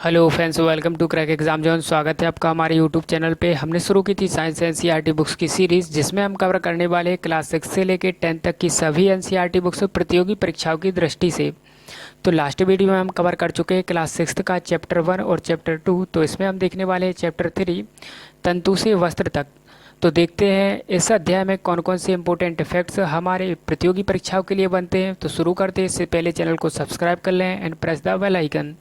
Hello friends, welcome to crack exam zone. स्वागत है आपका हमारे यूट्यूब चैनल पे। हमने शुरू की थी साइंस एनसीईआरटी बुक्स की सीरीज़, जिसमें हम कवर करने वाले हैं क्लास 6 से लेकर 10 तक की सभी एनसीईआरटी बुक्स प्रतियोगी परीक्षाओं की दृष्टि से। तो लास्ट वीडियो में हम कवर कर चुके हैं क्लास 6 का चैप्टर 1 और चैप्टर 2। तो इसमें हम देखने वाले हैं चैप्टर 3, तंतु से वस्त्र तक। तो देखते हैं इस अध्याय में कौन कौन से इंपॉर्टेंट फैक्ट्स हमारे प्रतियोगी परीक्षाओं के लिए बनते हैं। तो शुरू करते हैं। इससे पहले चैनल को सब्सक्राइब कर लें and press the bell icon.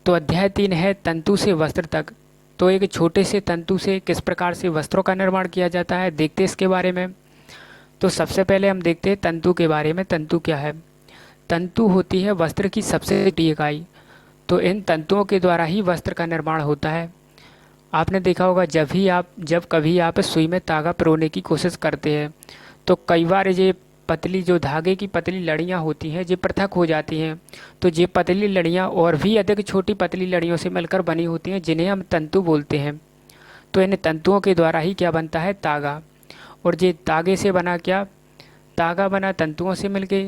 तो अध्याय 3 है तंतु से वस्त्र तक। तो एक छोटे से तंतु से किस प्रकार से वस्त्रों का निर्माण किया जाता है, देखते हैं इसके बारे में। तो सबसे पहले हम देखते हैं तंतु के बारे में। तंतु क्या है? तंतु होती है वस्त्र की सबसे छोटी इकाई। तो इन तंतुओं के द्वारा ही वस्त्र का निर्माण होता है। आपने देखा होगा जब कभी आप सुई में धागा पिरोने की कोशिश करते हैं तो कई बार ये पतली जो धागे की पतली लड़ियाँ होती हैं ये पृथक हो जाती हैं। तो ये पतली लड़ियाँ और भी अधिक छोटी पतली लड़ियों से मिलकर बनी होती हैं, जिन्हें हम तंतु बोलते हैं। तो इन तंतुओं के द्वारा ही क्या बनता है? तागा। और ये तागे से बना क्या? तागा बना तंतुओं से मिलके,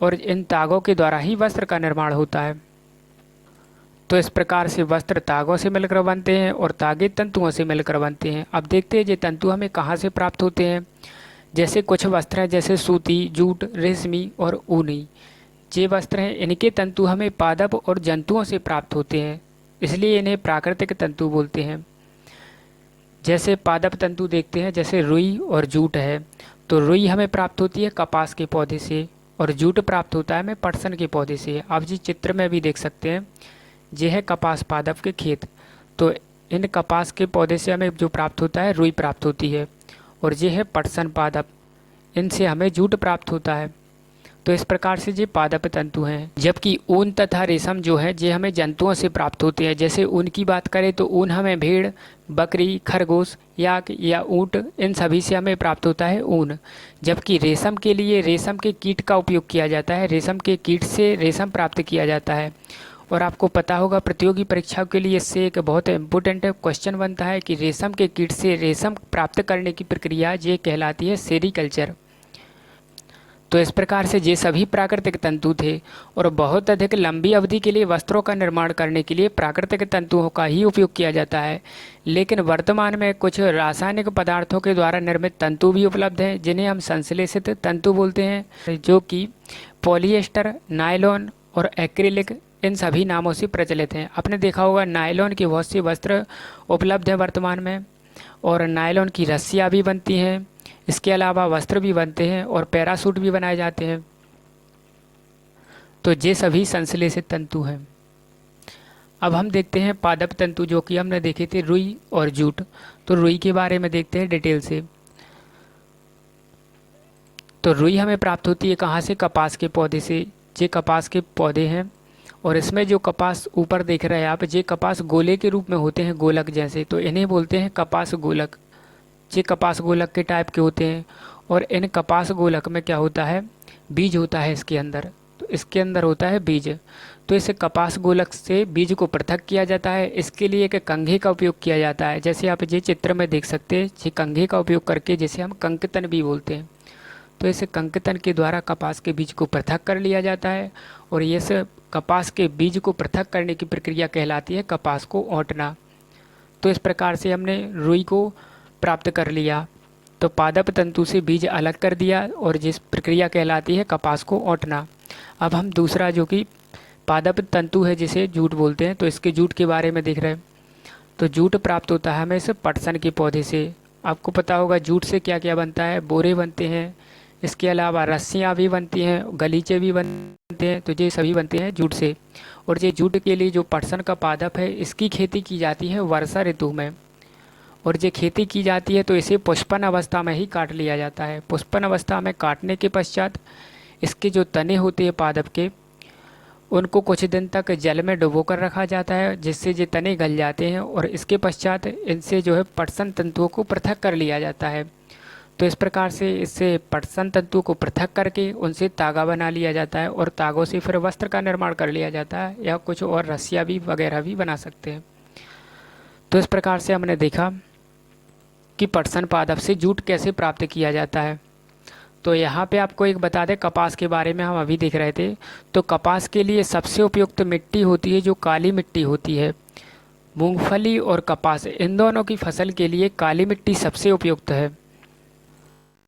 और इन तागों के द्वारा ही वस्त्र का निर्माण होता है। तो इस प्रकार से वस्त्र तागों से मिलकर बनते हैं और तागे तंतुओं से मिलकर बनते हैं। अब देखते हैं ये तंतु हमें कहाँ से प्राप्त होते हैं। जैसे कुछ वस्त्र हैं, जैसे सूती, जूट, रेशमी और ऊनी। ये वस्त्र हैं, इनके तंतु हमें पादप और जंतुओं से प्राप्त होते हैं, इसलिए इन्हें प्राकृतिक तंतु बोलते हैं। जैसे पादप तंतु देखते हैं, जैसे रुई और जूट है। तो रुई हमें प्राप्त होती है कपास के पौधे से, और जूट प्राप्त होता है हमें पटसन के पौधे से। आप जी चित्र में भी देख सकते हैं, ये है कपास पादप के खेत। तो इन कपास के पौधे से हमें जो प्राप्त होता है, रुई प्राप्त होती है। और ये है पटसन पादप, इनसे हमें जूट प्राप्त होता है। तो इस प्रकार से ये पादप तंतु हैं। जबकि ऊन तथा रेशम जो है ये हमें जंतुओं से प्राप्त होते हैं। जैसे ऊन की बात करें तो ऊन हमें भेड़, बकरी, खरगोश, याक या ऊँट, इन सभी से हमें प्राप्त होता है ऊन। जबकि रेशम के लिए रेशम के कीट का उपयोग किया जाता है, रेशम के कीट से रेशम प्राप्त किया जाता है। और आपको पता होगा प्रतियोगी परीक्षाओं के लिए इससे एक बहुत इम्पोर्टेंट क्वेश्चन बनता है कि रेशम के कीट से रेशम प्राप्त करने की प्रक्रिया ये कहलाती है सेरीकल्चर। तो इस प्रकार से ये सभी प्राकृतिक तंतु थे, और बहुत अधिक लंबी अवधि के लिए वस्त्रों का निर्माण करने के लिए प्राकृतिक तंतुओं का ही उपयोग किया जाता है। लेकिन वर्तमान में कुछ रासायनिक पदार्थों के द्वारा निर्मित तंतु भी उपलब्ध हैं, जिन्हें हम संश्लेषित तंतु बोलते हैं, जो कि पॉलिएस्टर, नायलॉन और एक्रिलिक, इन सभी नामों से प्रचलित हैं। आपने देखा होगा नायलॉन के बहुत से वस्त्र उपलब्ध हैं वर्तमान में, और नायलॉन की रस्सियाँ भी बनती हैं। इसके अलावा वस्त्र भी बनते हैं और पैरासूट भी बनाए जाते हैं। तो ये सभी संश्लेषित तंतु हैं। अब हम देखते हैं पादप तंतु, जो कि हमने देखे थे रुई और जूट। तो रुई के बारे में देखते हैं डिटेल से। तो रुई हमें प्राप्त होती है कहाँ से? कपास के पौधे से। ये कपास के पौधे हैं, और इसमें जो कपास ऊपर देख रहे हैं आप, ये कपास गोले के रूप में होते हैं, गोलक जैसे। तो इन्हें बोलते हैं कपास गोलक। ये कपास गोलक के टाइप के होते हैं। और इन कपास गोलक में क्या होता है? बीज होता है इसके अंदर। तो इसके अंदर होता है बीज। तो इस कपास गोलक से बीज को पृथक किया जाता है। इसके लिए एक कंघे का उपयोग किया जाता है, जैसे आप ये चित्र में देख सकते हैं। ये कंघे का उपयोग करके, जिसे हम कंकतन भी बोलते हैं, तो इस कंकतन के द्वारा कपास के बीज को पृथक कर लिया जाता है। और ये सब कपास के बीज को पृथक करने की प्रक्रिया कहलाती है कपास को औंटना। तो इस प्रकार से हमने रुई को प्राप्त कर लिया। तो पादप तंतु से बीज अलग कर दिया, और जिस प्रक्रिया कहलाती है कपास को औंटना। अब हम दूसरा, जो कि पादप तंतु है, जिसे जूट बोलते हैं, तो इसके जूट के बारे में देख रहे हैं। तो जूट प्राप्त होता है हमें इस पटसन के पौधे से। आपको पता होगा जूट से क्या क्या बनता है? बोरे बनते हैं, इसके अलावा रस्सियाँ भी बनती हैं, गलीचे भी बनते हैं। तो ये सभी बनते हैं जूट से। और ये जूट के लिए जो पटसन का पादप है, इसकी खेती की जाती है वर्षा ऋतु में। और ये खेती की जाती है तो इसे पुष्पन अवस्था में ही काट लिया जाता है। पुष्पन अवस्था में काटने के पश्चात इसके जो तने होते हैं पादप के, उनको कुछ दिन तक जल में डुबो कर रखा जाता है, जिससे ये तने गल जाते हैं। और इसके पश्चात इनसे जो है पटसन तंतुओं को पृथक कर लिया जाता है। तो इस प्रकार से इससे पटसन तंतुओं को पृथक करके उनसे तागा बना लिया जाता है, और तागों से फिर वस्त्र का निर्माण कर लिया जाता है, या कुछ और रस्सियाँ भी वगैरह भी बना सकते हैं। तो इस प्रकार से हमने देखा कि पटसन पादप से जूट कैसे प्राप्त किया जाता है। तो यहाँ पे आपको एक बता दें, कपास के बारे में हम अभी देख रहे थे। तो कपास के लिए सबसे उपयुक्त मिट्टी होती है जो काली मिट्टी होती है। मूंगफली और कपास इन दोनों की फसल के लिए काली मिट्टी सबसे उपयुक्त है।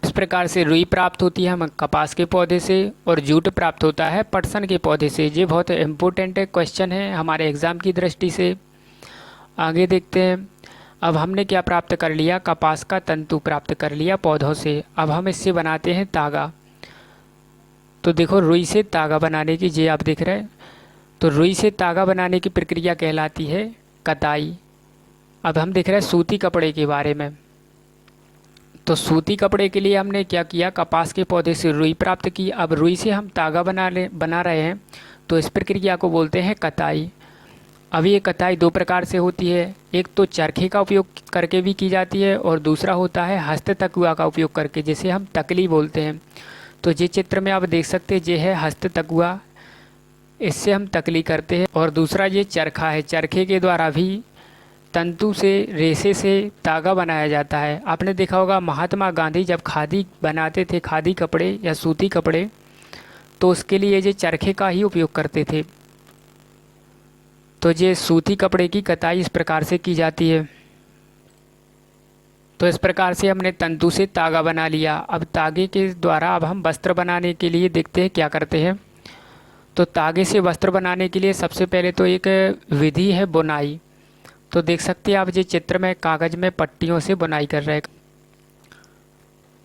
इस प्रकार से रुई प्राप्त होती है हमें कपास के पौधे से, और जूट प्राप्त होता है पटसन के पौधे से। ये बहुत इम्पोर्टेंट क्वेश्चन है हमारे एग्ज़ाम की दृष्टि से। आगे देखते हैं। अब हमने क्या प्राप्त कर लिया, कपास का तंतु प्राप्त कर लिया पौधों से। अब हम इससे बनाते हैं तागा। तो देखो, रुई से तागा बनाने की, ये आप देख रहे हैं, तो रुई से तागा बनाने की प्रक्रिया कहलाती है कताई। अब हम देख रहे हैं सूती कपड़े के बारे में। तो सूती कपड़े के लिए हमने क्या किया, कपास के पौधे से रुई प्राप्त की। अब रुई से हम तागा बना रहे हैं, तो इस प्रक्रिया को बोलते हैं कताई। अब ये कताई दो प्रकार से होती है, एक तो चरखे का उपयोग करके भी की जाती है, और दूसरा होता है हस्त तकुआ का उपयोग करके, जिसे हम तकली बोलते हैं। तो ये चित्र में आप देख सकते हैं, ये है हस्त तकुआ, इससे हम तकली करते हैं। और दूसरा ये चरखा है, चरखे के द्वारा भी तंतु से, रेशे से तागा बनाया जाता है। आपने देखा होगा महात्मा गांधी जब खादी बनाते थे, खादी कपड़े या सूती कपड़े, तो उसके लिए ये चरखे का ही उपयोग करते थे। तो ये सूती कपड़े की कताई इस प्रकार से की जाती है। तो इस प्रकार से हमने तंतु से तागा बना लिया। अब तागे के द्वारा अब हम वस्त्र बनाने के लिए देखते हैं क्या करते हैं। तो तागे से वस्त्र बनाने के लिए सबसे पहले तो एक विधि है बुनाई। तो देख सकते हैं आप, ये चित्र में कागज़ में पट्टियों से बुनाई कर रहे हैं।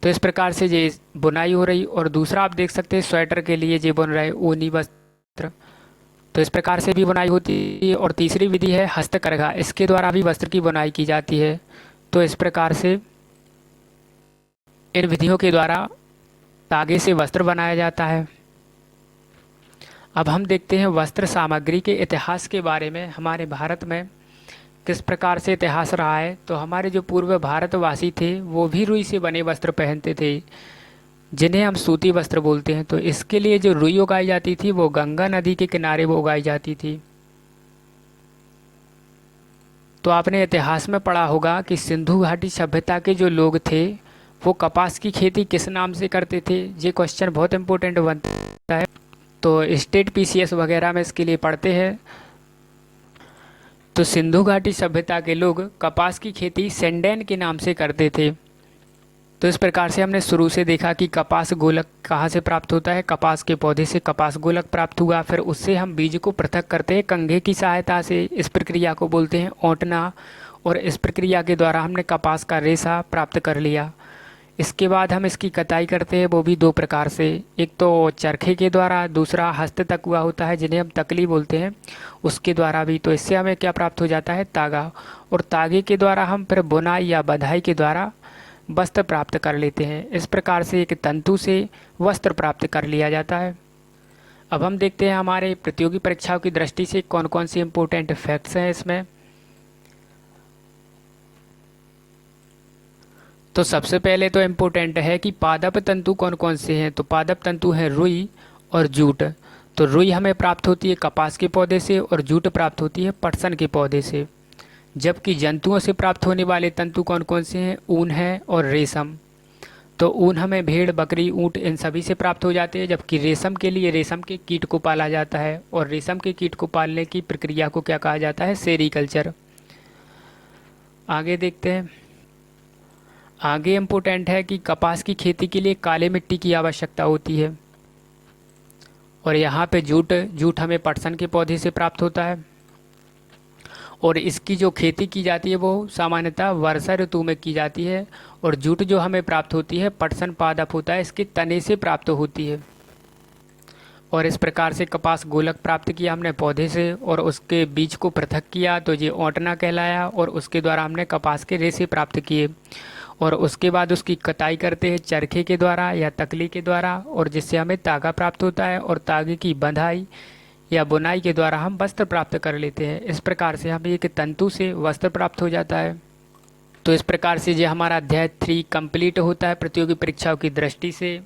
तो इस प्रकार से ये बुनाई हो रही। और दूसरा आप देख सकते हैं, स्वेटर के लिए ये बुन रहे ऊनी वस्त्र, तो इस प्रकार से भी बुनाई होती है। और तीसरी विधि है हस्तकरघा, इसके द्वारा भी वस्त्र की बुनाई की जाती है। तो इस प्रकार से इन विधियों के द्वारा तागे से वस्त्र बनाया जाता है। अब हम देखते हैं वस्त्र सामग्री के इतिहास के बारे में। हमारे भारत में किस प्रकार से इतिहास रहा है। तो हमारे जो पूर्व भारतवासी थे वो भी रुई से बने वस्त्र पहनते थे, जिन्हें हम सूती वस्त्र बोलते हैं। तो इसके लिए जो रुई उगाई जाती थी वो गंगा नदी के किनारे वो उगाई जाती थी। तो आपने इतिहास में पढ़ा होगा कि सिंधु घाटी सभ्यता के जो लोग थे वो कपास की खेती किस नाम से करते थे। ये क्वेश्चन बहुत इंपॉर्टेंट बनता है, तो स्टेट पीसीएस वगैरह में इसके लिए पढ़ते हैं। तो सिंधु घाटी सभ्यता के लोग कपास की खेती सेंडेन के नाम से करते थे। तो इस प्रकार से हमने शुरू से देखा कि कपास गोलक कहाँ से प्राप्त होता है, कपास के पौधे से कपास गोलक प्राप्त हुआ। फिर उससे हम बीज को पृथक करते हैं कंघे की सहायता से, इस प्रक्रिया को बोलते हैं ओंटना। और इस प्रक्रिया के द्वारा हमने कपास का रेशा प्राप्त कर लिया। इसके बाद हम इसकी कताई करते हैं, वो भी दो प्रकार से, एक तो चरखे के द्वारा, दूसरा हस्त तकुआ होता है जिन्हें हम तकली बोलते हैं, उसके द्वारा भी। तो इससे हमें क्या प्राप्त हो जाता है, तागा। और तागे के द्वारा हम फिर बुनाई या बधाई के द्वारा वस्त्र प्राप्त कर लेते हैं। इस प्रकार से एक तंतु से वस्त्र प्राप्त कर लिया जाता है। अब हम देखते हैं हमारे प्रतियोगी परीक्षाओं की दृष्टि से कौन कौन से इम्पोर्टेंट फैक्ट्स हैं इसमें। तो सबसे पहले तो इम्पोर्टेंट है कि पादप तंतु कौन कौन से हैं। तो पादप तंतु हैं रुई और जूट। तो रुई हमें प्राप्त होती है कपास के पौधे से, और जूट प्राप्त होती है पटसन के पौधे से। जबकि जंतुओं से प्राप्त होने वाले तंतु कौन कौन से हैं, ऊन है और रेशम। तो ऊन हमें भेड़, बकरी, ऊँट इन सभी से प्राप्त हो जाते हैं। जबकि रेशम के लिए रेशम के कीट को पाला जाता है, और रेशम के कीट को पालने की प्रक्रिया को क्या कहा जाता है, सेरीकल्चर। आगे देखते हैं। आगे इम्पोर्टेंट है कि कपास की खेती के लिए काले मिट्टी की आवश्यकता होती है। और यहाँ पे जूट हमें पटसन के पौधे से प्राप्त होता है। और इसकी जो खेती की जाती है वो सामान्यतः वर्षा ऋतु में की जाती है। और जूट जो हमें प्राप्त होती है, पटसन पादप होता है, इसके तने से प्राप्त होती है। और इस प्रकार से कपास गोलक प्राप्त किया हमने पौधे से, और उसके बीज को पृथक किया तो ये ओंटना कहलाया। और उसके द्वारा हमने कपास के रेशे प्राप्त किए, और उसके बाद उसकी कताई करते हैं चरखे के द्वारा या तकली के द्वारा, और जिससे हमें तागा प्राप्त होता है। और तागे की बंधाई या बुनाई के द्वारा हम वस्त्र प्राप्त कर लेते हैं। इस प्रकार से हमें एक तंतु से वस्त्र प्राप्त हो जाता है। तो इस प्रकार से ये हमारा अध्याय 3 कंप्लीट होता है प्रतियोगी परीक्षाओं की दृष्टि से।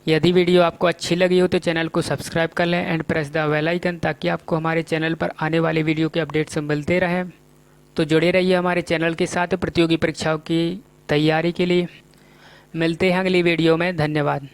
यदि वीडियो आपको अच्छी लगी हो तो चैनल को सब्सक्राइब कर लें and press the bell icon, ताकि आपको हमारे चैनल पर आने वाले वीडियो के अपडेट्स मिलते रहें। तो जुड़े रहिए हमारे चैनल के साथ प्रतियोगी परीक्षाओं की तैयारी के लिए। मिलते हैं अगली वीडियो में। धन्यवाद।